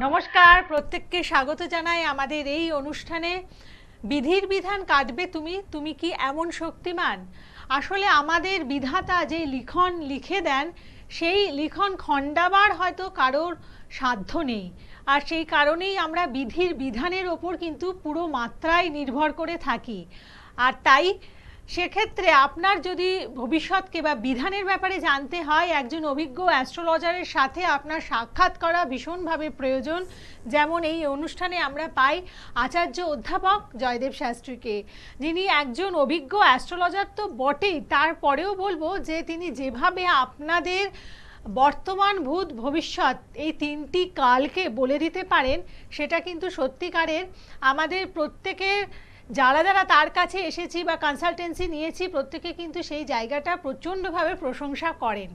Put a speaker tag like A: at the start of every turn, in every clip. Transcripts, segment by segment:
A: নমস্কার, প্রত্যেককে স্বাগত জানাই আমাদের এই অনুষ্ঠানে। বিধির বিধান কাটবে তুমি, তুমি কি এমন শক্তিমান? আসলে আমাদের বিধাতা যে লিখন লিখে দেন, সেই লিখন খণ্ডাবার হয়তো কারোর সাধ্য নেই। আর সেই কারণেই আমরা বিধির বিধানের ওপর কিন্তু পুরো মাত্রায় নির্ভর করে থাকি। আর তাই সেক্ষেত্রে আপনার যদি ভবিষ্যৎকে বা বিধানের ব্যাপারে জানতে হয়, একজন অভিজ্ঞ অ্যাস্ট্রোলজারের সাথে আপনার সাক্ষাৎ করা ভীষণভাবে প্রয়োজন। যেমন এই অনুষ্ঠানে আমরা পাই আচার্য অধ্যাপক জয়দেব শাস্ত্রীকে, যিনি একজন অভিজ্ঞ অ্যাস্ট্রোলজার তো বটেই, তারপরেও বলবো যে তিনি যেভাবে আপনাদের বর্তমান ভূত ভবিষ্যৎ এই তিনটি কালকে বলে দিতে পারেন, সেটা কিন্তু সত্যিকারের আমাদের প্রত্যেকের যারা যারা তার কাছে এসেছি বা কনসালটেন্সি নিয়েছি প্রত্যেকে কিন্তু সেই জায়গাটা প্রচণ্ডভাবে প্রশংসা করেন।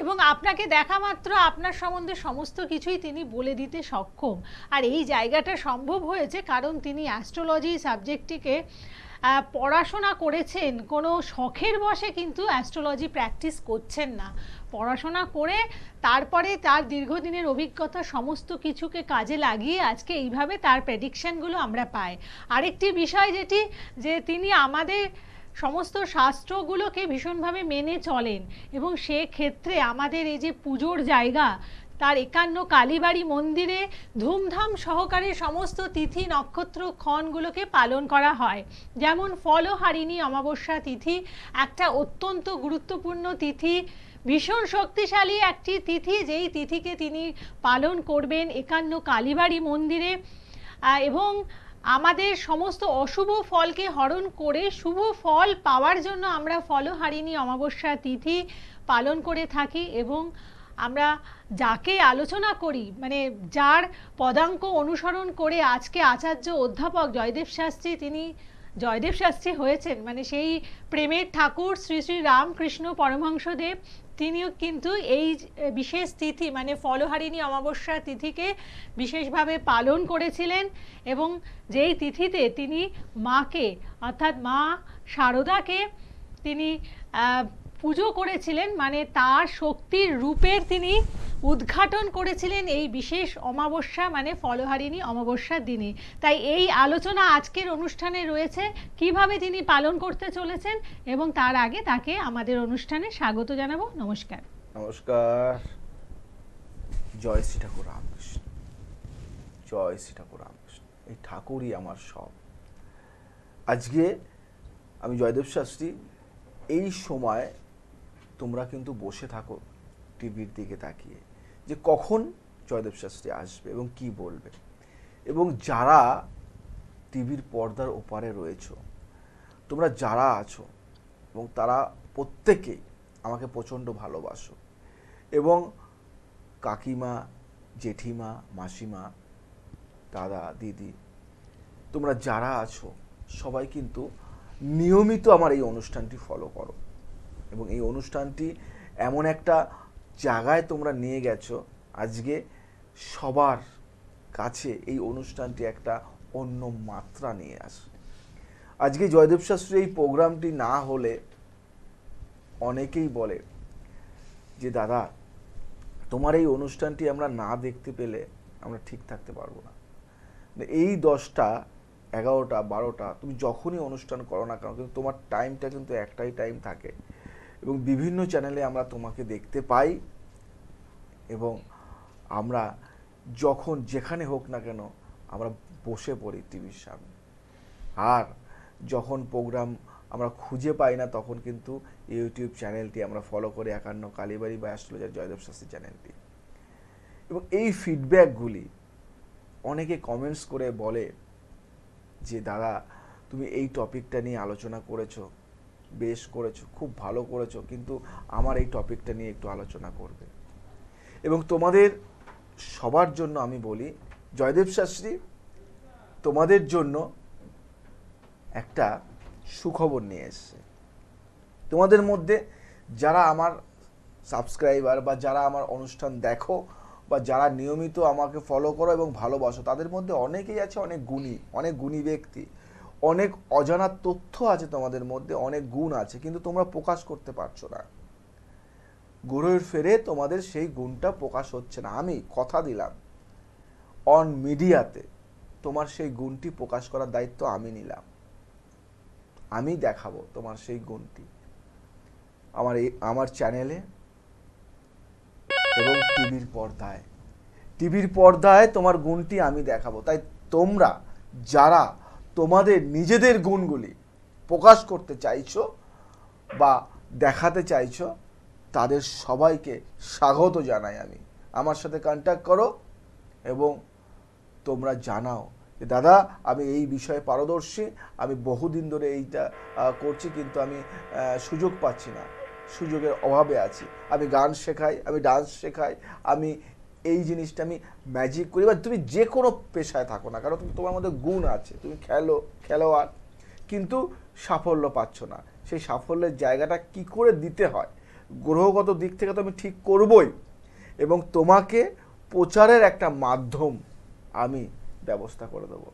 A: এবং আপনাকে দেখা মাত্র আপনার সম্বন্ধে সমস্ত কিছুই তিনি বলে দিতে সক্ষম। আর এই জায়গাটা সম্ভব হয়েছে কারণ তিনি অ্যাস্ট্রোলজি সাবজেক্টটিকে পড়াশোনা করেছেন, কোনো শখের বশে কিন্তু অ্যাস্ট্রোলজি প্র্যাকটিস করছেন না। পড়াশোনা করে তারপরে তার দীর্ঘদিনের অভিজ্ঞতা সমস্ত কিছুকে কাজে লাগিয়ে আজকে এইভাবে তার প্রেডিকশানগুলো আমরা পাই। আরেকটি বিষয় যেটি, যে তিনি আমাদের সমস্ত শাস্ত্রগুলোকে ভীষণভাবে মেনে চলেন এবং সেক্ষেত্রে আমাদের এই যে পুজোর জায়গা, তার 51 কালীবাড়ি মন্দিরে ধুমধাম সহকারে সমস্ত তিথি নক্ষত্র ক্ষণগুলোকে পালন করা হয়। যেমন ফলহারিণী অমাবস্যা তিথি একটা অত্যন্ত গুরুত্বপূর্ণ তিথি, ভীষণ শক্তিশালী একটি তিথি, যেই তিথিকে তিনি পালন করবেন 51 কালীবাড়ি মন্দিরে। এবং আমাদের সমস্ত অশুভ ফলকে হরণ করে শুভ ফল পাওয়ার জন্য আমরা ফলহারিণী অমাবস্যা তিথি পালন করে থাকি। এবং আমরা যাকে আলোচনা করি, মানে যার পদাঙ্ক অনুসরণ করে আজকে আচার্য অধ্যাপক জয়দেব শাস্ত্রী, তিনি জয়দেব শাস্ত্রী হয়েছেন, মানে সেই প্রেমের ঠাকুর শ্রী শ্রী রামকৃষ্ণ পরমহংসদেব, তিনিও কিন্তু এই বিশেষ তিথি মানে ফলহারিণী অমাবস্যা তিথিকে বিশেষভাবে পালন করেছিলেন। এবং যেই তিথিতে তিনি মাকে অর্থাৎ মা শারদাকে তিনি পুজো করেছিলেন, মানে তার শক্তির রূপের তিনি উদ্ঘাটন করেছিলেন এই বিশেষ অমাবস্যা মানে ফলহারিণী অমাবস্যার দিনে। তাই এই আলোচনা আজকের অনুষ্ঠানে রয়েছে কিভাবে তিনি পালন করতে চলেছেন, এবং তার আগে তাকে আমাদের অনুষ্ঠানে স্বাগত জানাবো। নমস্কার।
B: নমস্কার। জয় শ্রী ঠাকুর রামকৃষ্ণ, জয় শ্রী ঠাকুর রামকৃষ্ণ। এই ঠাকুরই আমার সব। আজকে আমি জয়দেব শাস্ত্রী, এই সময় তোমরা কিন্তু বসে থাকো টিভির দিকে তাকিয়ে যে কখন জয়দেব শাস্ত্রী আসবে এবং কি বলবে। এবং যারা টিভির পর্দার ওপারে রয়েছো, তোমরা যারা আছো, এবং তারা প্রত্যেকেই আমাকে প্রচণ্ড ভালোবাসো। এবং কাকিমা, জেঠিমা, মাসিমা, দাদা, দিদি, তোমরা যারা আছো সবাই কিন্তু নিয়মিত আমার এই অনুষ্ঠানটি ফলো করো। এবং এই অনুষ্ঠানটি এমন একটা জায়গায় তোমরা নিয়ে গেছো, আজকে সবার কাছে এই অনুষ্ঠানটি একটা অন্য মাত্রা নিয়ে আসে। আজকে জয়দেব শাস্ত্রী এই প্রোগ্রামটি না হলে অনেকেই বলে যে দাদা, তোমার এই অনুষ্ঠানটি আমরা না দেখতে পেলে আমরা ঠিক থাকতে পারবো না। এই 10টা, 11টা, 12টা তুমি যখনই অনুষ্ঠান করো না কেন, কিন্তু তোমার টাইমটা কিন্তু একটাই টাইম থাকে। এবং বিভিন্ন চ্যানেলে আমরা তোমাকে দেখতে পাই। এবং আমরা যখন যেখানে হোক না কেন আমরা বসে পড়ি টিভির সামনে। আর যখন প্রোগ্রাম আমরা খুঁজে পাই না, তখন কিন্তু ইউটিউব চ্যানেলটি আমরা ফলো করি, 51 কালীবাড়ি বা অ্যাস্ট্রোলজার জয়দেব শাস্ত্রী চ্যানেলটি। এবং এই ফিডব্যাকগুলি অনেকে কমেন্টস করে বলে যে দাদা, তুমি এই টপিকটা নিয়ে আলোচনা করেছো, বেশ করেছো, খুব ভালো করেছো, কিন্তু আমার এই টপিকটা নিয়ে একটু আলোচনা করবে। এবং তোমাদের সবার জন্য আমি বলি, জয়দেব শাস্ত্রী তোমাদের জন্য একটা সুখবর নিয়ে এসেছে। তোমাদের মধ্যে যারা আমার সাবস্ক্রাইবার বা যারা আমার অনুষ্ঠান দেখো বা যারা নিয়মিত আমাকে ফলো করো এবং ভালোবাসো, তাদের মধ্যে অনেকেই আছে অনেক গুণী ব্যক্তি, অনেক অজানা তথ্য আছে তোমাদের মধ্যে, অনেক গুণ আছে, কিন্তু তোমরা প্রকাশ করতে পারছো না। গুরুর ফেরে তোমাদের সেই গুণটা প্রকাশ হচ্ছে না। আমি কথা দিলাম অন মিডিয়াতে তোমার সেই গুণটি প্রকাশ করার দায়িত্ব আমি নিলাম। আমি দেখাবো তোমার সেই গুণটি আমার চ্যানেলে এবং টিভির পর্দায় তোমার গুণটি আমি দেখাবো। তাই তোমরা যারা তোমাদের নিজেদের গুণগুলি প্রকাশ করতে চাইছো বা দেখাতে চাইছো, তাদের সবাইকে স্বাগত জানাই আমি। আমার সাথে কন্ট্যাক্ট করো এবং তোমরা জানাও যে দাদা আমি এই বিষয়ে পারদর্শী, আমি বহুদিন ধরে এইটা করছি, কিন্তু আমি সুযোগ পাচ্ছি না, সুযোগের অভাবে আছি। আমি গান শেখাই, আমি ডান্স শেখাই, আমি এই জিনিসটা আমি ম্যাজিক করি, বা তুমি যে কোনো পেশায় থাকো না, কারণ তোমার মধ্যে গুণ আছে, তুমি খেলোয়াড়, কিন্তু সাফল্য পাচ্ছ না। সেই সাফল্যের জায়গাটা কি করে দিতে হয়, গ্রহগত দিক থেকে তো আমি ঠিক করবই, এবং তোমাকে প্রচারের একটা মাধ্যম আমি ব্যবস্থা করে দেবো।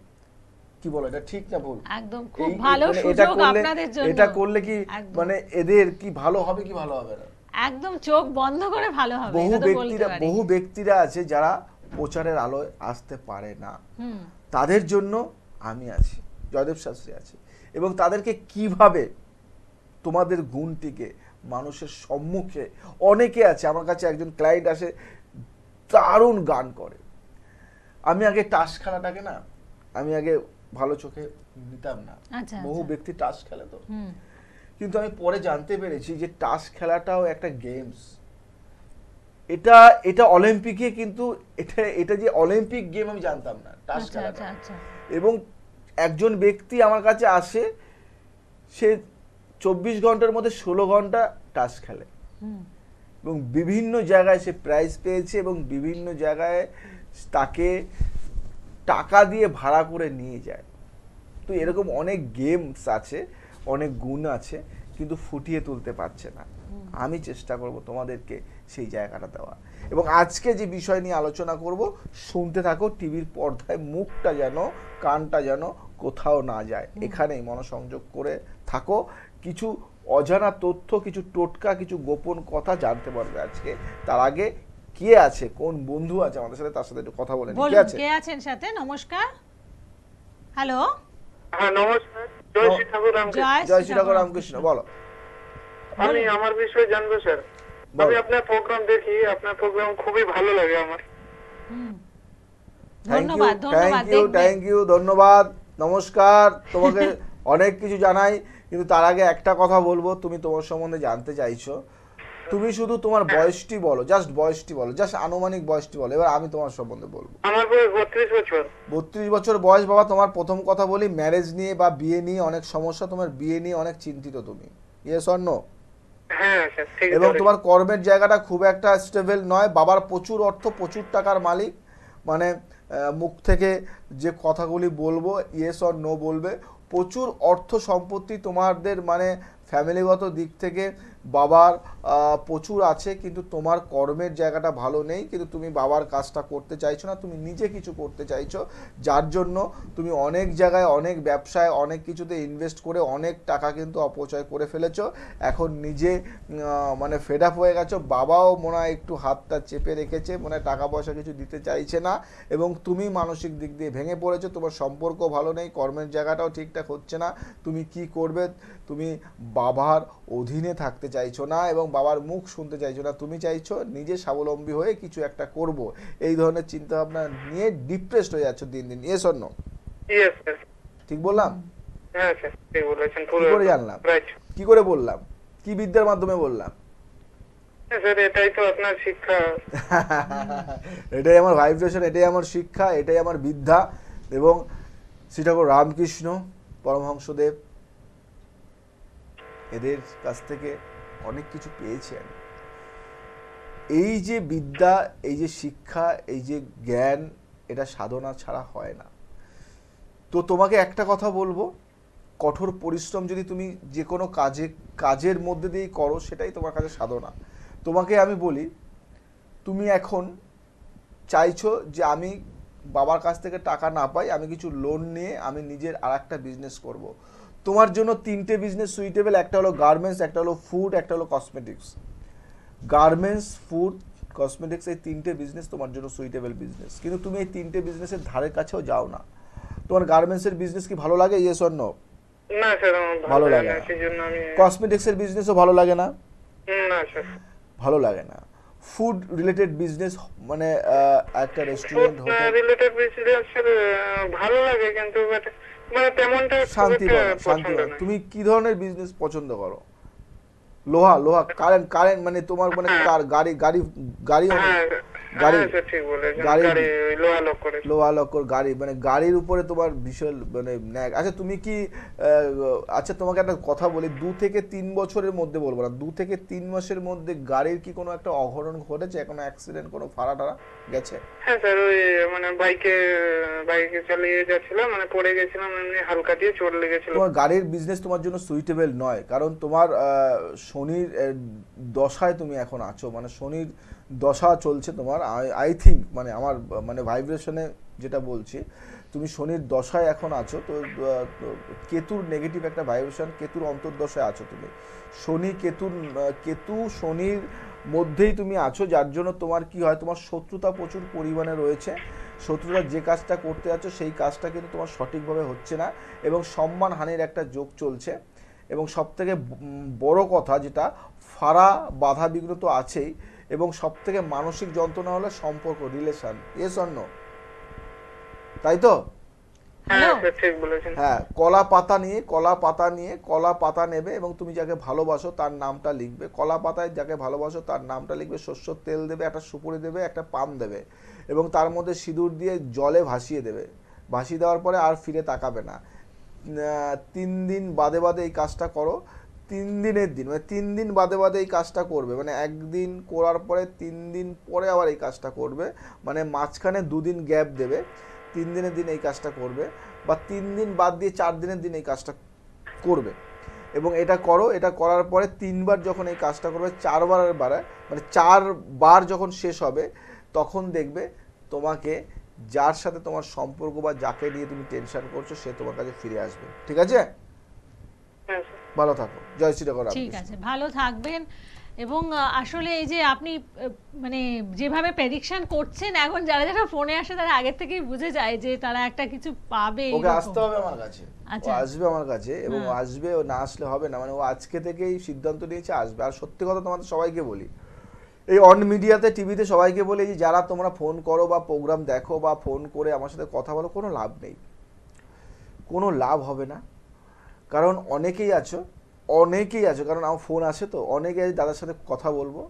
B: কি বলো, এটা ঠিক না ভুল?
A: একদম খুব ভালো সুযোগ আপনাদের জন্য।
B: এটা করলে কি মানে এদের কি ভালো হবে কি ভালো হবে না?
A: একদম চোখ বন্ধ করে ভালো হবে। এটা তো বলতে পারি।
B: বহু ব্যক্তিরা আছে যারা প্রচারের আলোয় আসতে পারে না, তাদের জন্য আমি আছি, জয়দেব শাস্ত্রী আছে। এবং তাদেরকে কিভাবে তোমাদের গুণটিকে মানুষের সম্মুখে, অনেকে আছে আমার কাছে, একজন ক্লায়েন্ট আসে দারুণ গান করে। আমি আগে টাস খেলাটাকে না, আমি আগে ভালো চোখে নিতাম না। বহু ব্যক্তি টাস খেলে তো, কিন্তু আমি পরে জানতে পেরেছি যে টাস খেলাটাও একটা গেমস। এটা অলিম্পিকে, কিন্তু এটা যে অলিম্পিক গেম আমি জানতাম না টাস খেলাটা। এবং একজন ব্যক্তি আমার কাছে আসে, সে 24 ঘন্টার মধ্যে 16 ঘন্টা টাস খেলে এবং বিভিন্ন জায়গায় সে প্রাইজ পেয়েছে, এবং বিভিন্ন জায়গায় তাকে টাকা দিয়ে ভাড়া করে নিয়ে যায়। তো এরকম অনেক গেমস আছে, অনেক গুণ আছে, কিন্তু ফুটিয়ে তুলতে পারছে না। আমি চেষ্টা করব তোমাদেরকে সেই জায়গাটা দেওয়া। এবং আজকে যে বিষয় নিয়ে আলোচনা করব, শুনতে থাকো টিভির পর্দায়, মুখটা যেন, কানটা যেন কোথাও না যায়, এখানেই মনোসংযোগ করে থাকো। কিছু অজানা তথ্য, কিছু টোটকা, কিছু গোপন কথা জানতে পারবে আজকে। তার আগে কে আছে, কোন বন্ধু আছে আমাদের সাথে, তার সাথে একটু কথা বলে নিই।
A: কে আছেন সাথে? নমস্কার। হ্যালো।
C: হ্যাঁ নমস্কার। জয় শ্রী ঠাকুর রামকৃষ্ণ।
B: জয় শ্রী ঠাকুর রামকৃষ্ণ। বলো।
C: আমি আমার বিষয়ে জানবো স্যার। আমি আপনার প্রোগ্রাম দেখি, আপনার প্রোগ্রাম খুবই ভালো লাগে আমার।
B: ধন্যবাদ। নমস্কার। তোমাকে অনেক কিছু জানাই, কিন্তু তার আগে একটা কথা বলবো। তুমি তোমার সম্বন্ধে জানতে চাইছো, তুমি শুধু তোমার বয়সটি বলো, জাস্ট বয়সটি বলো, জাস্ট আনুমানিক বয়সটি বলো, এবার আমি তোমার সম্বন্ধে বলবো।
C: আমার বয়স 32 বছর।
B: 32 বছর বয়স। বাবা, তোমার প্রথম কথা বলি, ম্যারেজ নিয়ে বা বিয়ে নিয়ে অনেক সমস্যা, তোমার বিয়ে নিয়ে অনেক চিন্তিত তুমি, ইয়েস অর নো?
C: হ্যাঁ স্যার, ঠিক আছে।
B: এবং তোমার কর্মের জায়গাটা খুব একটা স্টেবল নয়। বাবার প্রচুর অর্থ, প্রচুর টাকার মালিক, মানে মুখ থেকে যে কথাগুলি বলবো ইয়েস অর নো বলবে। প্রচুর অর্থ সম্পত্তি তোমাদের, মানে ফ্যামিলিগত দিক থেকে বাবার প্রচুর আছে, কিন্তু তোমার কর্মের জায়গাটা ভালো নেই। কিন্তু তুমি বাবার কাজটা করতে চাইছো না, তুমি নিজে কিছু করতে চাইছো, যার জন্য তুমি অনেক জায়গায়, অনেক ব্যবসায়, অনেক কিছুতে ইনভেস্ট করে অনেক টাকা কিন্তু অপচয় করে ফেলেছো। এখন নিজে মানে ফেড আপ হয়ে গেছো। বাবাও মনে হয় একটু হাতটা চেপে রেখেছে, মনে হয় টাকা পয়সা কিছু দিতে চাইছে না, এবং তুমি মানসিক দিক দিয়ে ভেঙে পড়েছো। তোমার সম্পর্ক ভালো নেই, কর্মের জায়গাটাও ঠিকঠাক হচ্ছে না। তুমি কি করবে? তুমি বাবার অধীনে থাকতে চাইছো না এবং বাবার মুখ শুনতে চাইছো না। তুমি চাইছো নিজে স্বাবলম্বী হয়ে কিছু একটা করব, এই ধরনের চিন্তা ভাবনা নিয়ে ডিপ্রেসড হয়ে যাচ্ছ দিন দিন। Yes or no?
C: Yes sir.
B: ঠিক বললাম?
C: হ্যাঁ স্যার, ঠিক বলেছেন।
B: কি করে জানলাম?
C: রাইট।
B: কি করে বললাম? কি বিদ্যার মাধ্যমে বললাম?
C: স্যার এটাই তো আপনার শিক্ষা।
B: এটাই আমার ভাইব্রেশন, এটাই আমার শিক্ষা, এটাই আমার বিদ্যা। এবং শ্রী ঠাকুর রামকৃষ্ণ পরমহংসদেব, এদের কাছ থেকে অনেক কিছু পেয়েছি আমি। এই যে বিদ্যা, এই যে শিক্ষা, এই যে জ্ঞান, এটা সাধনা ছাড়া হয় না। তো তোমাকে একটা কথা বলবো, কঠোর পরিশ্রম যদি তুমি যে কোনো কাজের মধ্যে দিয়েই করো, সেটাই তোমার কাছে সাধনা। তোমাকে আমি বলি, তুমি এখন চাইছো যে আমি বাবার কাছ থেকে টাকা না পাই, আমি কিছু লোন নিয়ে আমি নিজের আর একটা বিজনেস করব। তোমার জন্য 3টে বিজনেস সুইটেবল। একটা হলো গার্মেন্টস, একটা হলো ফুড, একটা হলো কসমেটিক্স। গার্মেন্টস, ফুড, কসমেটিক্স, এই তিনটে বিজনেস তোমার জন্য সুইটেবল বিজনেস, কিন্তু তুমি এই তিনটে বিজনেসের ধারে কাছেও যাও না। তোমার গার্মেন্টসের বিজনেস কি ভালো লাগে? Yes or no?
C: না স্যার, আমার
B: ভালো
C: ভালো
B: লাগে
C: লাগে
B: না।
C: না, সেজন্য আমি
B: কসমেটিক্সের বিজনেসও ভালো লাগে না?
C: না স্যার।
B: ভালো লাগে না। ফুড রিলেটেড বিজনেস মানে একটা
C: food
B: restaurant, hotel,
C: related business sir ভালো লাগে, কিন্তু মানে তেমনটা খুব
B: শান্তি
C: একটা
B: পাও না, শান্তি
C: পছন্দ
B: পাও না।
C: নয়।
B: তুমি কি ধরনের বিজনেস পছন্দ করো? লোহা, লোহা, কারেন্ট, কারেন্ট মানে তোমার মানে
C: হ্যাঁ।
B: কার গাড়ি, গাড়ি, গাড়ি অনেক,
C: হ্যাঁ
B: গাড়ি,
C: হ্যাঁ স্যার, ঠিক বলেছেন।
B: গাড়ি,
C: গাড়ি ওই লোহা লোক করে।
B: লোহা লক্কর গাড়ি, মানে গাড়ির উপরে তোমার বিশাল মানে ন্যাক। আচ্ছা তুমি কি আচ্ছা তোমাকে একটা কথা বলি, 2 থেকে 3 বছরের মধ্যে, বলবো না, 2 থেকে 3 মাসের মধ্যে গাড়ির কি কোনো একটা অঘটন ঘটেছে? কোনো অ্যাক্সিডেন্ট, কোনো ফাড়া টাড়া গেছে?
C: হ্যাঁ স্যার, ওই মানে বাইকে চালিয়ে যাচ্ছিলাম, মানে পড়ে গেছিলাম, এমনি হালকা দিয়ে চোট লেগেছিল।
B: তোমার গাড়ির বিজনেস তোমার জন্য সুইটেবল নয়, কারণ তোমার শনির দশায় তুমি এখন আছো, মানে শনির দশা চলছে তোমার। আই থিঙ্ক মানে আমার মানে ভাইব্রেশনে যেটা বলছি, তুমি শনির দশায় এখন আছো। তো কেতুর নেগেটিভ একটা ভাইব্রেশন, কেতুর অন্তর্দশায় আছো তুমি। শনি কেতুর কেতু শনির মধ্যেই তুমি আছো, যার জন্য তোমার কি হয়, তোমার শত্রুতা প্রচুর পরিমাণে রয়েছে। শত্রুরা যে কাজটা করতে যাচ্ছ সেই কাজটা কিন্তু তোমার সঠিকভাবে হচ্ছে না, এবং সম্মানহানির একটা যোগ চলছে। এবং সবথেকে বড় কথা যেটা, ফাড়া বাধা বিঘ্ন তো আছেই, এবং সবথেকে মানসিক যন্ত্রণা হলো সম্পর্ক, রিলেশন। Yes or no? তাই তো?
C: হ্যাঁ
A: হ্যালো।
C: স্যার, ঠিক বলেছেন।
B: হ্যাঁ, কলা পাতা নিয়ে, কলা পাতা নিয়ে, কলা পাতা নেবে এবং তুমি যাকে ভালোবাসো তার নামটা লিখবে। কলা পাতায় যাকে ভালোবাসো তার নামটা লিখবে, শস্যর তেল দেবে, একটা সুপুরি দেবে, একটা পান দেবে, এবং তার মধ্যে সিঁদুর দিয়ে জলে ভাসিয়ে দেবে। ভাসিয়ে দেওয়ার পরে আর ফিরে তাকাবে না। 3 দিন বাদে বাদে এই কাজটা করো। 3 দিনের দিন মানে 3 দিন বাদে বাদে এই কাজটা করবে, মানে একদিন করার পরে 3 দিন পরে আবার এই কাজটা করবে, মানে মাঝখানে 2 দিন গ্যাপ দেবে। 3 দিনের দিন এই কাজটা করবে, বা 3 দিন বাদ দিয়ে 4 দিনের দিন এই কাজটা করবে। এবং এটা করো, এটা করার পরে 3 বার যখন এই কাজটা করবে, 4 বারের বারে মানে 4 বার যখন শেষ হবে, তখন দেখবে তোমাকে যার সাথে তোমার সম্পর্ক বা যাকে নিয়ে তুমি টেনশন করছো সে তোমার কাছে ফিরে আসবে। ঠিক আছে?
C: হ্যাঁ স্যার।
B: ভালো থাকো। জয় শ্রীরাম।
A: ঠিক আছে, ভালো থাকবেন। এবং আসলে এই যে আপনি মানে যেভাবে প্রেডিকশন করছেন, এখন যারা যারা ফোনে আসে তারা আগের থেকেই বুঝে যায় যে তারা একটা কিছু পাবে।
B: ওকে
A: এইরকম।
B: আসতে হবে আমার কাছে, ও
A: আচ্ছা।
B: আসবে আমার কাছে, এবং ও
A: হ্যাঁ।
B: আসবে, ও না আসলে হবে না। মানে ও আজকে থেকেই সিদ্ধান্ত নিয়েছে আসবে। আর সত্যি কথা তোমাদের সবাইকে বলি, এই অন মিডিয়াতে, টিভিতে সবাইকে বলি যে যারা তোমরা ফোন করো বা প্রোগ্রাম দেখো বা ফোন করে আমার সাথে কথা বলো, কোনো লাভ নেই, কোনো লাভ হবে না। কারণ অনেকেই আছো, কারণ আমার ফোন আসে তো, অনেকে আছে দাদার সাথে কথা বলবো,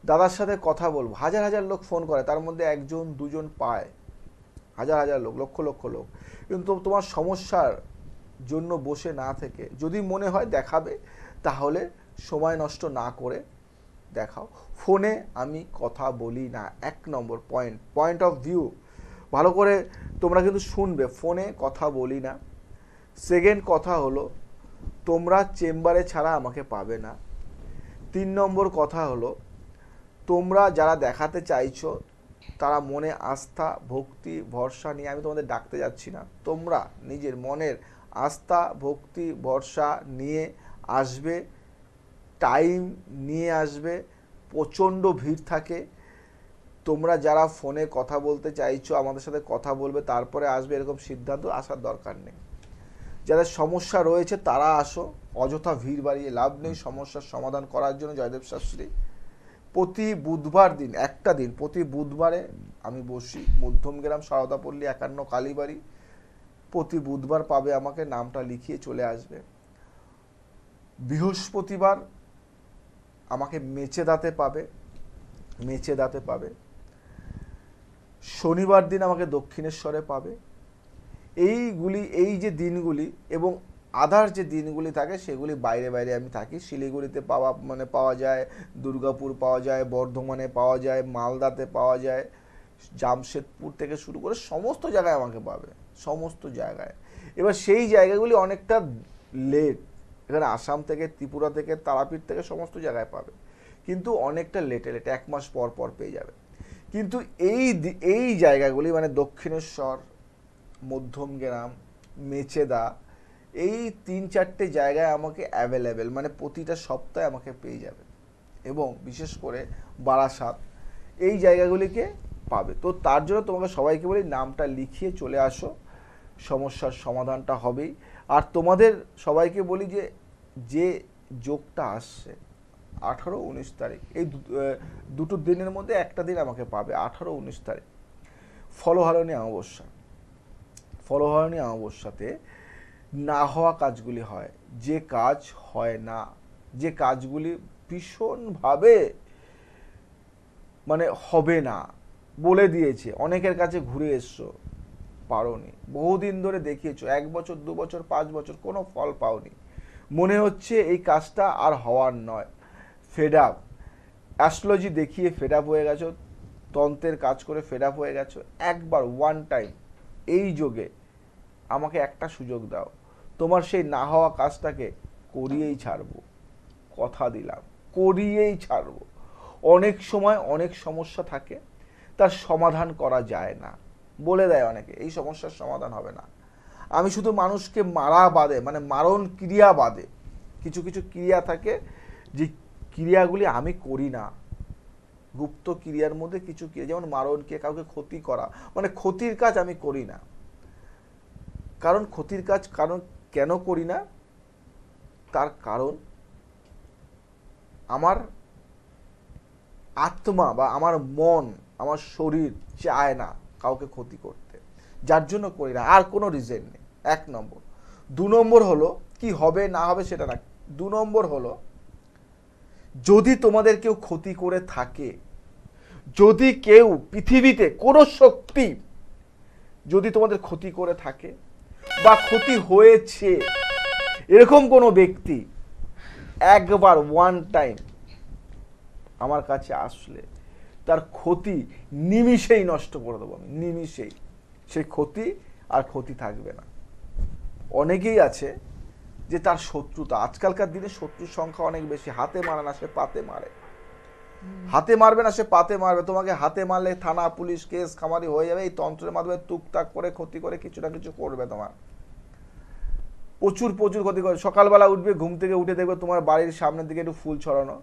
B: দাদার সাথে কথা বলবো, হাজার হাজার লোক ফোন করে, তার মধ্যে 1 জন 2 জন পায়, হাজার হাজার লোক, লক্ষ লক্ষ লোক। কিন্তু তোমার সমস্যার জন্য বসে না থেকে যদি মনে হয় দেখাবে, তাহলে সময় নষ্ট না করে দেখাও। ফোনে আমি কথা বলি না, 1 নম্বর পয়েন্ট অফ ভিউ ভালো করে তোমরা কিন্তু শুনবে, ফোনে কথা বলি না। সেকেন্ড কথা হলো, তোমরা চেম্বারে ছাড়া আমাকে পাবে না। 3 নম্বর কথা হলো, তোমরা যারা দেখাতে চাইছো তারা মনে আস্থা, ভক্তি, ভরসা নিয়ে, আমি তোমাদের ডাকতে যাচ্ছি না, তোমরা নিজের মনের আস্থা, ভক্তি, ভরসা নিয়ে আসবে, টাইম নিয়ে আসবে। প্রচণ্ড ভিড় থাকে। তোমরা যারা ফোনে কথা বলতে চাইছো, আমাদের সাথে কথা বলবে তারপরে আসবে, এরকম সিদ্ধান্ত আসার দরকার নেই। যাদের সমস্যা রয়েছে তারা আসো, অযথা ভিড় বাড়িয়ে লাভ নেই। সমস্যার সমাধান করার জন্য জয়দেব শাস্ত্রী প্রতি বুধবার দিন, একটা দিন প্রতি বুধবারে আমি বসি, মধ্যমগ্রাম সারদাপল্লী 51 কালীবাড়ি। প্রতি বুধবার পাবে আমাকে, নামটা লিখিয়ে চলে আসবে। বৃহস্পতিবার আমাকে মেচেদাতে পাবে। শনিবার দিন আমাকে দক্ষিণেশ্বরে পাবে। এই যে দিনগুলি এবং আদার যে দিনগুলি থাকে সেগুলি বাইরে বাইরে আমি থাকি। শিলিগুড়িতে পাওয়া যায়, দুর্গাপুর পাওয়া যায়, বর্ধমানে পাওয়া যায়, মালদাতে পাওয়া যায়, জামশেদপুর থেকে শুরু করে সমস্ত জায়গায় আমাকে পাবে, সমস্ত জায়গায়। এবার সেই জায়গাগুলি অনেকটা লেট, এখানে আসাম থেকে, ত্রিপুরা থেকে, তারাপীঠ থেকে সমস্ত জায়গায় পাবে, কিন্তু অনেকটা লেটে 1 মাস পর পর পেয়ে যাবে। কিন্তু এই জায়গাগুলি মানে দক্ষিণেশ্বর, মধ্যমগ্রাম, মেচেদা, এই 3-4টে জায়গায় আমাকে অ্যাভেলেবেল, মানে প্রতিটা সপ্তাহে আমাকে পেয়ে যাবে। এবং বিশেষ করে বারাসাত, এই জায়গাগুলিকে পাবে। তো তার জন্য তোমাকে সবাইকে বলি নামটা লিখিয়ে চলে আসো, সমস্যার সমাধানটা হবেই। আর তোমাদের সবাইকে বলি যে যে যোগটা আসছে 18-19 তারিখ, এই দুটো দিনের মধ্যে একটা দিন আমাকে পাবে, 18-19 তারিখ ফলহারণী অমাবস্যা। ফলহারণী অমাবস্যাতে না হওয়া কাজগুলি হয়, যে কাজ হয় না, যে কাজগুলি ভীষণভাবে মানে হবে না বলে দিয়েছে, অনেকের কাছে ঘুরে এসছো, পারোনি, বহুদিন ধরে দেখিয়েছো, 1 বছর 2 বছর 5 বছর কোনো ফল পাওনি, মনে হচ্ছে এই কাজটা আর হওয়ার নয়, ফেড আপ, অ্যাস্ট্রোলজি দেখিয়ে ফেড আপ হয়ে গেছো, তন্ত্রের কাজ করে ফেড আপ হয়ে গেছো, একবার ওয়ান টাইম এই যোগে আমাকে একটা সুযোগ দাও, তোমার সেই না হওয়া কাজটাকে করিয়েই ছাড়বো, কথা দিলাম, করিয়েই ছাড়বো। অনেক সময় অনেক সমস্যা থাকে, তার সমাধান করা যায় না, বলে দেয় অনেকে এই সমস্যার সমাধান হবে না। আমি শুধু মানুষকে মারা বাদে, মানে মারণ ক্রিয়া বাদে, কিছু কিছু ক্রিয়া থাকে যে ক্রিয়াগুলি আমি করি না, গুপ্ত ক্রিয়ার মধ্যে কিছু ক্রিয়া, যেমন মারণকে, কাউকে ক্ষতি করা, মানে ক্ষতির কাজ আমি করি না। কারণ ক্ষতির কাজ কারণ কেন করি না, তার কারণ আমার আত্মা বা আমার মন, আমার শরীর চায় না কাউকে ক্ষতি করতে, যার জন্য করি না, আর কোনো রিজন নেই। 1 নম্বর। 2 নম্বর হলো কি হবে না হবে সেটা না, 2 নম্বর হলো যদি তোমাদের কেউ ক্ষতি করে থাকে, যদি কেউ পৃথিবীতে কোনো শক্তি যদি তোমাদের ক্ষতি করে থাকে বা ক্ষতি হয়েছে, এরকম কোনো ব্যক্তি একবার ওয়ান টাইম আমার কাছে আসলে তার ক্ষতি নিমিষেই নষ্ট করে দেবো আমি, নিমিষেই সেই ক্ষতি আর ক্ষতি থাকবে না। অনেকেই আছে যে তার শত্রুতা, আজকালকার দিনে শত্রুর সংখ্যা অনেক বেশি, হাতে মারে না সে পাতে মারে, হাতে মারবে না সে পাতে মারবে, তোমাকে হাতে মারলে থানা পুলিশ কেস খামারি হয়ে যাবে, এই তন্ত্রের মাধ্যমে টুকটাক করে ক্ষতি করে কিছু না কিছু করবে, তোমার প্রচুর প্রচুর ক্ষতি করে। সকালবেলা উঠবে, ঘুম থেকে উঠে দেখবে তোমার বাড়ির সামনের দিকে একটু ফুল ছড়ানো,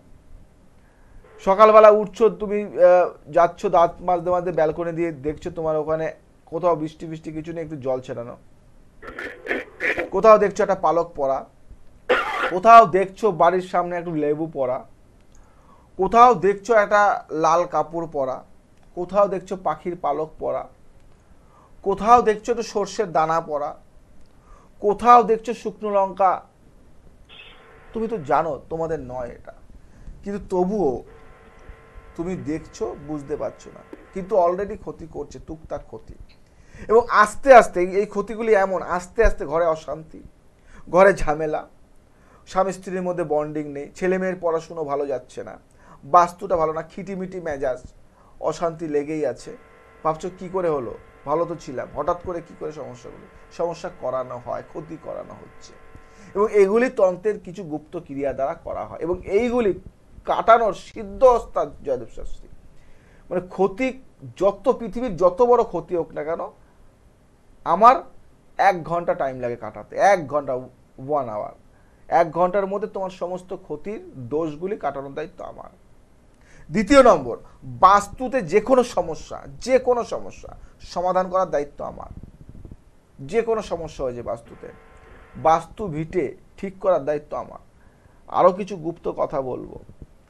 B: সকালবেলা উঠছো তুমি, যাচ্ছ দাঁত মাজতে মাজতে ব্যালকনি দিয়ে দেখছো তোমার ওখানে কোথাও বৃষ্টি বৃষ্টি কিছু নেই, একটু জল ছেটানো, কোথাও দেখছো একটা পালক পড়া, কোথাও দেখছো বাড়ির সামনে একটু লেবু পড়া, কোথাও দেখছো একটা লাল কাপড় পরা, কোথাও দেখছো পাখির পালক পরা, কোথাও দেখছো একটু সর্ষের দানা পরা, কোথাও দেখছো শুকনো লঙ্কা। তুমি তো জানো তোমাদের নয় এটা, কিন্তু তবুও তুমি দেখছো, বুঝতে পারছো না, কিন্তু অলরেডি ক্ষতি করছে, টুকটাক ক্ষতি। এবং আস্তে আস্তে এই ক্ষতিগুলি এমন, আস্তে আস্তে ঘরে অশান্তি, ঘরে ঝামেলা, স্বামী স্ত্রীর মধ্যে বন্ডিং নেই, ছেলে মেয়ের পড়াশুনো ভালো যাচ্ছে না, বাস্তুটা ভালো না, খিটিমিটি মেজাজ, অশান্তি লেগেই আছে। ভাবছো কি করে হলো, ভালো তো ছিলাম, হঠাৎ করে কি করে সমস্যা করানো হয়, ক্ষতি করানো হচ্ছে। এবং এগুলি তন্ত্রের কিছু গুপ্ত ক্রিয়া দ্বারা করা হয়, এবং এইগুলি কাটানোর সিদ্ধ ওস্তাদ জয়দেব শাস্ত্রী। মানে ক্ষতি যত, পৃথিবীর যত বড় ক্ষতি হোক না কেন, আমার 1 ঘন্টা টাইম লাগে কাটাতে, 1 ঘন্টা, 1 আওয়ার, 1 ঘন্টার মধ্যে তোমার সমস্ত ক্ষতির দোষগুলি কাটানোর দায়িত্ব আমার। 2 নম্বর, বাস্তুতে যে কোনো সমস্যা সমাধান করার দায়িত্ব আমার। যে কোনো সমস্যা হয়েছে বাস্তুতে, বাস্তু ভিটে ঠিক করার দায়িত্ব আমার। আরো কিছু গুপ্ত কথা বলবো,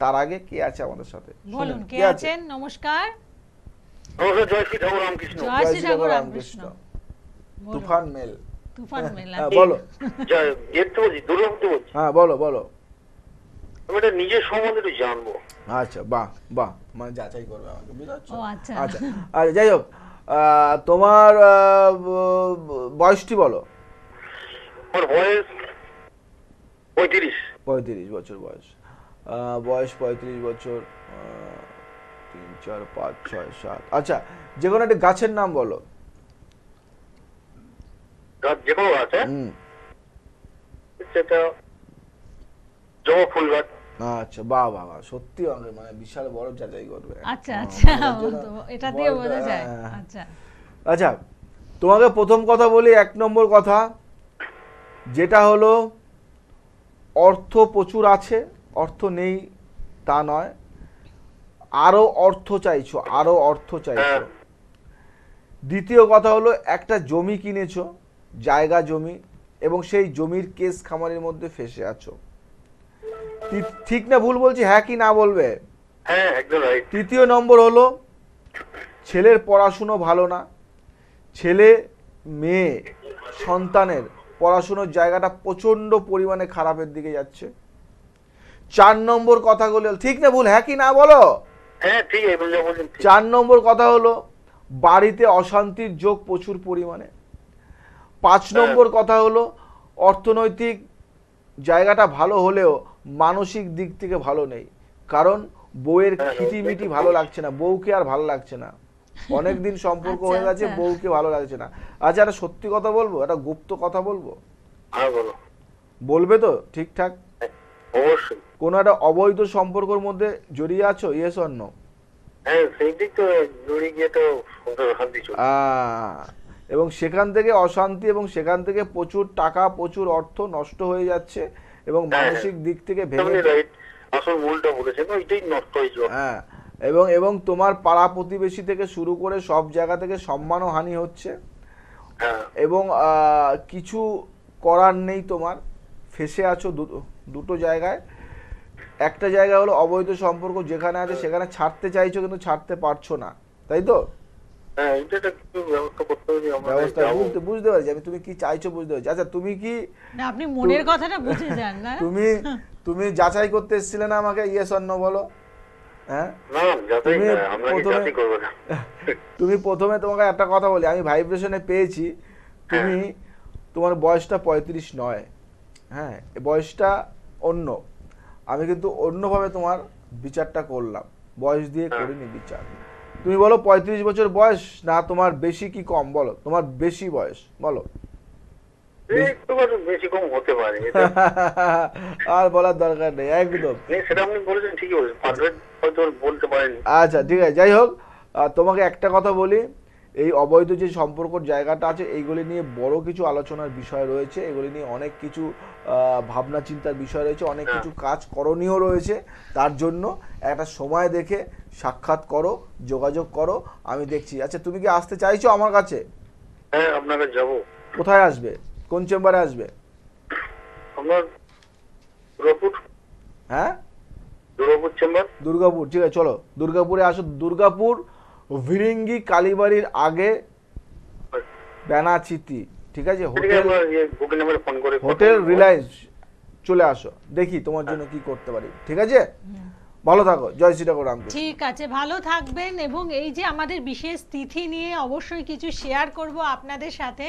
B: তার আগে কে আছে আমাদের সাথে
A: বলুন, কে আছেন? নমস্কার।
C: নমস্কার, জয় শ্রী ঠাকুর রামকৃষ্ণ।
A: জয় শ্রী ঠাকুর রামকৃষ্ণ।
B: তুফান মেল,
A: তুফান মেল,
B: বলো।
C: জয়, দেখতে বলছি, দুর্গাপুর বলছি।
B: হ্যাঁ বলো বলো।
C: আমি এটা নিজের সম্বন্ধে একটু জানবো।
B: আচ্ছা, বাহ বাহ, মানে যাচাই করবে আমাকে, বুঝতে
A: ও আচ্ছা
B: আচ্ছা আচ্ছা, যাই হোক, তোমার বয়সটি বলো।
C: আমার বয়স 35।
B: 35 বছর বয়স, বয়স 35 বছর, 3 4 5 6 7। আচ্ছা, যে কোনো একটা গাছের নাম বলো।
C: যে কোনো গাছ? সেটা জবা ফুল গাছ।
B: আচ্ছা, বাহ বাহ বাহ, সত্যি মানে বিশাল বড় যাচাই করবে।
A: আচ্ছা আচ্ছা, এটা দিয়ে বোঝা যায়। আচ্ছা
B: আচ্ছা, তোমাকে প্রথম কথা বলি, 1 নম্বর কথা যেটা হলো, অর্থ প্রচুর আছে, অর্থ নেই তা নয়, আরো অর্থ চাইছো, আরো অর্থ চাইছো।
C: হ্যাঁ।
B: দ্বিতীয় কথা হলো একটা জমি কিনেছো, জায়গা জমি, এবং সেই জমির কেস খামারির মধ্যে ফেসে আছো। ঠিক না ভুল বলছি? হ্যাঁ কি না বলবে?
C: হ্যাঁ, একদম রাইট।
B: তৃতীয় নম্বর হলো ছেলের পড়াশুনো ভালো না, ছেলে মেয়ে সন্তানের পড়াশুনোর জায়গাটা প্রচন্ড পরিমাণে খারাপের দিকে যাচ্ছে। 4 নম্বর কথাগুলো ঠিক না ভুল? হ্যাঁ কি না বলো?
C: হ্যাঁ, ঠিক আছে, যা বলছেন ঠিক।
B: 4 নম্বর কথা হলো বাড়িতে অশান্তির যোগ প্রচুর পরিমাণে। 5 নম্বর কথা হলো অর্থনৈতিক জায়গাটা ভালো হলেও মানসিক দিক থেকে ভালো নেই, কারণ বউয়ের খিটিমিটি ভালো লাগছে না, বউকে আর ভালো লাগছে না, অনেকদিন সম্পর্ক
A: আচ্ছা,
B: হয়ে গেছে,
A: আচ্ছা।
B: বউকে ভালো লাগছে না। আচ্ছা, একটা সত্যি কথা বলবো, একটা গুপ্ত কথা বলবো,
C: হ্যাঁ, বলো।
B: বলবে তো ঠিকঠাক?
C: অবশ্যই।
B: কোনো একটা অবৈধ সম্পর্কের মধ্যে জড়িয়ে আছো? Yes or no?
C: হ্যাঁ, সেই দিক তো দূরে গিয়ে তো সংসার শান্তি চলছে।
B: এবং সেখান থেকে অশান্তি, এবং সেখান থেকে প্রচুর টাকা, প্রচুর অর্থ নষ্ট হয়ে যাচ্ছে, এবং মানসিক দিক থেকে ভেঙে
C: রাইট, আসল মূলটা বলেছেন, ওইটাই নষ্ট হয়ে যাবে।
B: হ্যাঁ, এবং তোমার পাড়া প্রতিবেশী থেকে শুরু করে সব জায়গা থেকে সম্মানও হানি হচ্ছে,
C: হ্যাঁ।
B: এবং কিছু করার নেই, তোমার ফেসে আছো দুটো জায়গায়। একটা জায়গা হলো অবৈধ সম্পর্ক যেখানে আছে সেখানে ছাড়তে চাইছো কিন্তু ছাড়তে পারছো না, তাই তো?
C: হ্যাঁ, এটা একটু ব্যবস্থা করতে হবে আমাদের।
B: ব্যবস্থা বুঝতে পারছি আমি, তুমি কি চাইছো বুঝতে পারছি। আচ্ছা, তুমি কি
A: না, আপনি মনের কথাটা বুঝে যান না।
B: তুমি যাচাই করতে এসেছিলে না আমাকে? ইয়েস অর নো বলো। হ্যাঁ,
C: না, যাচাই না, আমরা কি যাচাই করব না।
B: তুমি প্রথমে তোমাকে একটা কথা বলি, আমি ভাইব্রেশনে পেয়েছি তুমি, তোমার বয়সটা 35 নয়। হ্যাঁ, বয়সটা অন্য, আমি কিন্তু অন্যভাবে তোমার বিচারটা করলাম, বয়স দিয়ে করিনি বিচার। তুমি বলো 35 বছর বয়স না তোমার বেশি কি কম? বলো, তোমার বেশি বয়স বলো।
C: একটু বেশি কম হতে পারে,
B: আর বলার দরকার নেই, একদম।
C: সেটা আপনি বলেছেন, ঠিকই বলেছেন, পারফেক্ট হয়তো বলতে পারেনি।
B: আচ্ছা, ঠিক আছে, যাই হোক, তোমাকে একটা কথা বলি, এই অবৈধ যে সম্পর্কর জায়গাটা আছে এইগুলি নিয়ে বড় কিছু আলোচনার বিষয় রয়েছে, এগুলি নিয়ে অনেক কিছু ভাবনা চিন্তার বিষয় রয়েছে, অনেক কিছু কাজ করণীয় রয়েছে। তার জন্য একটা সময় দেখে সাক্ষাৎ করো, যোগাযোগ করো, আমি দেখছি। আচ্ছা, তুমি কি আসতে চাইছো আমার কাছে?
C: হ্যাঁ, আপনার কাছে যাবো।
B: কোথায় আসবে? কোন চেম্বারে আসবে?
C: আপনার দুর্গাপুর।
B: হ্যাঁ,
C: দুর্গাপুর চেম্বার।
B: দুর্গাপুর, ঠিক আছে, চলো দুর্গাপুরে আসো। দুর্গাপুর ভিরিঙ্গি কালীবাড়ির আগে বেনাচিতি, ঠিক আছে, হোটেল,
C: বুকিং নাম্বারে ফোন করে
B: হোটেল রিলায়েন্স, চলে আসো, দেখি তোমার জন্য কি করতে পারি। ঠিক আছে, ভালো থাকো, জয় শ্রী ঠাকুর রামকৃষ্ণ।
A: ঠিক আছে, ভালো থাকবেন। এবং এই যে আমাদের বিশেষ তিথি নিয়ে অবশ্যই কিছু শেয়ার করব আপনাদের সাথে।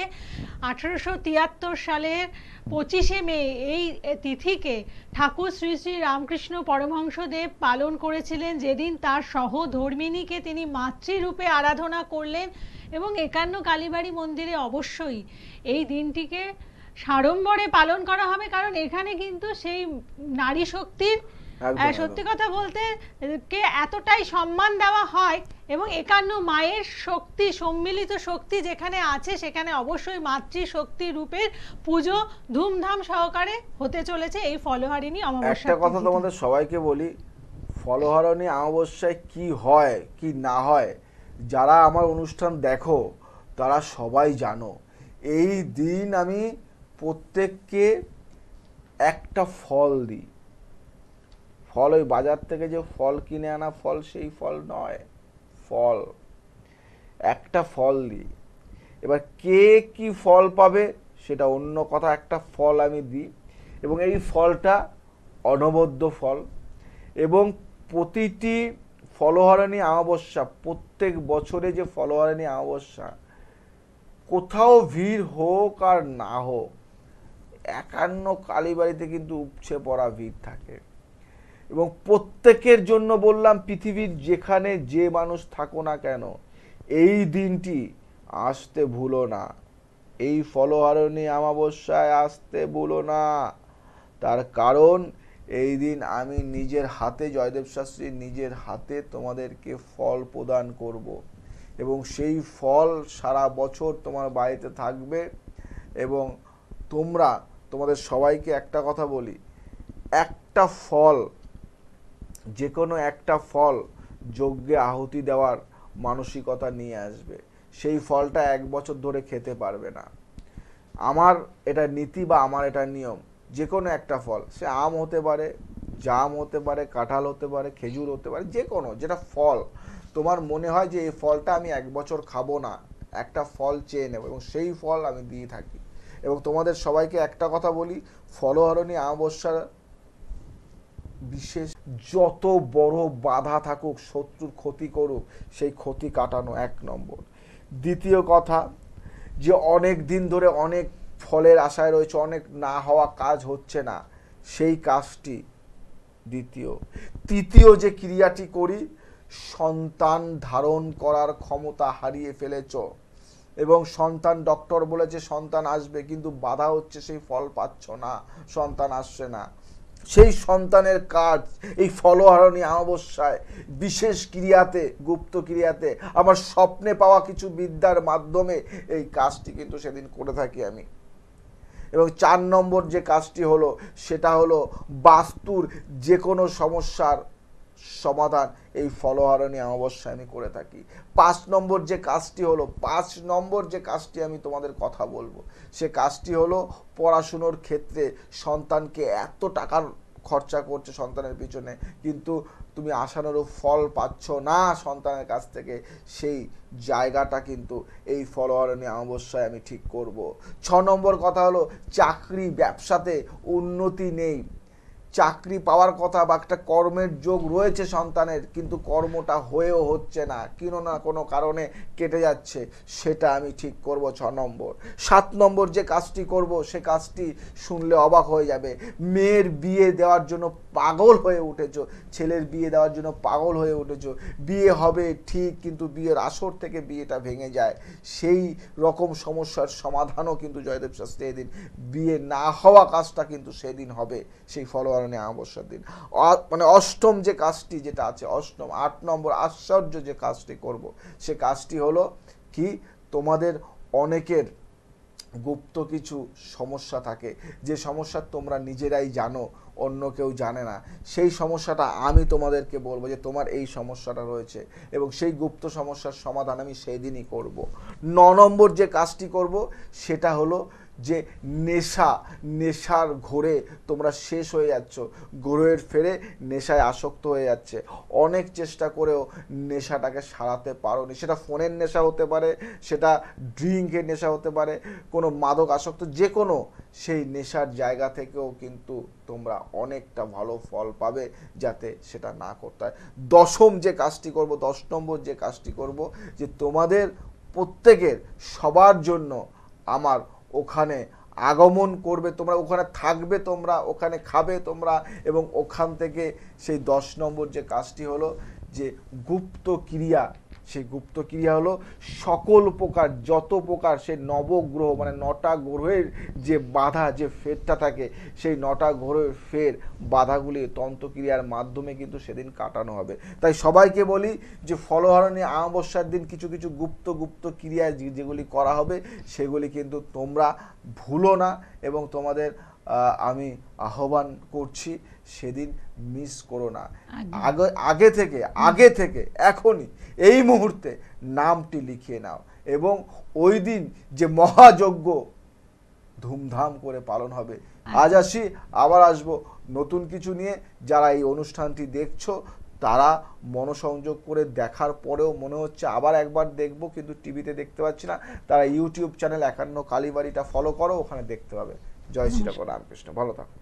A: 1873 সালের 25শে মে এই তিথিকে ঠাকুর শ্রী শ্রী রামকৃষ্ণ পরমহংসদেব পালন করেছিলেন, যেদিন তার সহধর্মিণীকে তিনি মাতৃরূপে আরাধনা করলেন। এবং 51 কালীবাড়ি মন্দিরে অবশ্যই এই দিনটিকে সাড়ম্বরে পালন করা হবে, কারণ এখানে কিন্তু সেই নারী শক্তির সত্যি কথা বলতে কে এতটাই সম্মান দেওয়া হয়, এবং 51 মায়ের শক্তি, সম্মিলিত শক্তি যেখানে আছে সেখানে অবশ্যই মাতৃশক্তি রূপের পুজো ধুমধাম সহকারে হতে চলেছে এই ফলহারিণী অমাবস্যা।
B: একটা কথা তোমাদের সবাইকে বলি, ফলহারিণী অমাবস্যায় কি হয় কি না হয়, যারা আমার অনুষ্ঠান দেখো তারা সবাই জানো। এই দিন আমি প্রত্যেককে একটা ফল দিই। ফল ওই বাজার থেকে যে ফল কিনে আনা ফল সেই ফল নয়, ফল একটা ফল দিই। এবার কে কি ফল পাবে সেটা অন্য কথা, একটা ফল আমি দিই, এবং এই ফলটা অনবদ্য ফল। এবং প্রতিটি ফলহারিণী অমাবস্যা, প্রত্যেক বছরে যে ফলহারিণী অমাবস্যা, কোথাও ভিড় হোক আর না হোক, 51 কালীবাড়িতে কিন্তু উপচে পড়া ভিড় থাকে। এবং প্রত্যেকের জন্য বললাম, পৃথিবীর যেখানে যে মানুষ থাকো না কেন, এই দিনটি আসতে ভুলো না, এই ফলহারিণী অমাবস্যায় আসতে ভুলো না। তার কারণ এই দিন আমি নিজের হাতে, জয়দেব শাস্ত্রী নিজের হাতে তোমাদেরকে ফল প্রদান করব, এবং সেই ফল সারা বছর তোমার বাড়িতে থাকবে। এবং তোমাদের সবাইকে একটা কথা বলি, একটা ফল, যে কোনো একটা ফল যজ্ঞে আহুতি দেওয়ার মানসিকতা নিয়ে আসবে। সেই ফলটা 1 বছর ধরে খেতে পারবে না। আমার এটা নীতি বা আমার এটা নিয়ম, যে কোনো একটা ফল, সে আম হতে পারে, জাম হতে পারে, কাঁঠাল হতে পারে, খেজুর হতে পারে, যে কোনো যেটা ফল তোমার মনে হয় যে এই ফলটা আমি 1 বছর খাবো না, একটা ফল চেয়ে নেব, এবং সেই ফল আমি দিয়ে থাকি। এবং তোমাদের সবাইকে একটা কথা বলি, ফলহারণী অমাবস্যার বিশেষ যত বড় বাধা থাকুক, শত্রুর ক্ষতি করুক, সেই ক্ষতি কাটানো 1 নম্বর। দ্বিতীয় কথা, যে অনেক দিন ধরে অনেক ফলের আশায় রয়েছে, অনেক না হওয়া কাজ হচ্ছে না, সেই কাজটি দ্বিতীয়। তৃতীয় যে ক্রিয়াটি করি, সন্তান ধারণ করার ক্ষমতা হারিয়ে ফেলেছ এবং সন্তান, ডক্টর বলেছে সন্তান আসবে, কিন্তু বাধা হচ্ছে, সেই ফল পাচ্ছ না, সন্তান আসছে না। সেই সন্তানের কাজ এই ফলহারণী অমাবস্যায় বিশেষ ক্রিয়াতে, গুপ্ত ক্রিয়াতে, আমার স্বপ্নে পাওয়া কিছু বিদ্যার মাধ্যমে এই কাজটি কিন্তু সেদিন করে থাকি আমি। এবং 4 নম্বর যে কাজটি হলো, সেটা হলো বাস্তুর যে কোনো সমস্যার সমাধান এই ফলহারণী অমাবস্যায় আমি করে থাকি। 5 নম্বর যে কাজটি হলো, 5 নম্বর যে কাজটি আমি তোমাদের কথা বলবো, সে কাজটি হলো পড়াশুনোর ক্ষেত্রে সন্তানকে এত টাকার খরচা করছে সন্তানের পিছনে, কিন্তু তুমি আশানুরূপ ফল পাচ্ছ না সন্তানের কাছ থেকে, সেই জায়গাটা কিন্তু এই ফলহারণী অমাবস্যায় আমি ঠিক করব। 6 নম্বর কথা হলো, চাকরি ব্যবসাতে উন্নতি নেই, চাকরি পাওয়ার কথা বা একটা কর্মের যোগ রয়েছে সন্তানের, কিন্তু কর্মটা হয়েও হচ্ছে না, কোনো না কোনো কারণে কেটে যাচ্ছে, সেটা আমি ঠিক করব 6 নম্বর। 7 নম্বর যে কাজটি করব, সে কাজটি শুনলে অবাক হয়ে যাবে। মেয়ের বিয়ে দেওয়ার জন্য পাগল হয়ে উঠেছো, ছেলের বিয়ে দেওয়ার জন্য পাগল হয়ে উঠেছো, বিয়ে হবে ঠিক, কিন্তু বিয়ের আসর থেকে বিয়েটা ভেঙে যায়, সেই রকম সমস্যার সমাধানও কিন্তু জয়দেব শাস্ত্রী এদিন, বিয়ে না হওয়া কাজটা কিন্তু সেদিন হবে, সেই ফলোয়ার অমাবস্যার দিন। মানে অষ্টম যে কাজটি যেটা আছে, অষ্টম 8 নম্বর আশ্চর্য যে কাজটি করব, সে কাজটি হলো কি, তোমাদের অনেকের গুপ্ত কিছু সমস্যা থাকে, যে সমস্যা তোমরা নিজেরাই জানো, অন্য কেউ জানে না, সেই সমস্যাটা আমি তোমাদেরকে বলবো যে তোমার এই সমস্যাটা রয়েছে, এবং সেই গুপ্ত সমস্যার সমাধান আমি সেই দিনই করব। 9 নম্বর যে কাজটি করব, সেটা হলো যে নেশার ঘোরে তোমরা শেষ হয়ে যাচ্ছ, ঘোরের ফেরে নেশায় আসক্ত হয়ে যাচ্ছে, অনেক চেষ্টা করেও নেশাটাকে সারাতে পারোনি, সেটা ফোনের নেশা হতে পারে, সেটা ড্রিঙ্কের নেশা হতে পারে, কোনো মাদক আসক্ত, যে কোনো সেই নেশার জায়গা থেকেও কিন্তু তোমরা অনেকটা ভালো ফল পাবে, যাতে সেটা না করতে হয়। 10ম যে কাজটি করব, 10 নম্বর যে কাজটি করব, যে তোমাদের প্রত্যেকের সবার জন্য আমার ওখানে আগমন করবে, তোমরা ওখানে থাকবে, তোমরা ওখানে খাবে তোমরা, এবং ওখান থেকে সেই 10 নম্বর যে কাজটি হলো, যে গুপ্ত ক্রিয়া, সেই গুপ্ত ক্রিয়া হলো সকল প্রকার, যত প্রকার সেই নবগ্রহ, মানে 9টা গ্রহের যে বাধা, যে ফেরটা থাকে, সেই 9টা গ্রহের ফের বাধাগুলি তন্ত্রক্রিয়ার মাধ্যমে কিন্তু সেদিন কাটানো হবে। তাই সবাইকে বলি যে ফলহারণী অমাবস্যার দিন কিছু কিছু গুপ্ত ক্রিয়া যেগুলি করা হবে, সেগুলি কিন্তু তোমরা ভুলো না, এবং তোমাদের আমি আহ্বান করছি সেদিন মিস করো না। আগে থেকে এখনই এই মুহূর্তে নামটি লিখিয়ে নাও, এবং ওই দিন যে মহাযজ্ঞ ধুমধাম করে পালন হবে। আজ আসি, আবার আসবো নতুন কিছু নিয়ে। যারা এই অনুষ্ঠানটি দেখছো, তারা মনোসংযোগ করে দেখার পরেও মনে হচ্ছে আবার একবার দেখবো, কিন্তু টিভিতে দেখতে পাচ্ছি না, তারা ইউটিউব চ্যানেল 51 কালীবাড়িটা ফলো করো, ওখানে দেখতে পাবে। জয় শ্রী রামকৃষ্ণ, ভালো থাকো।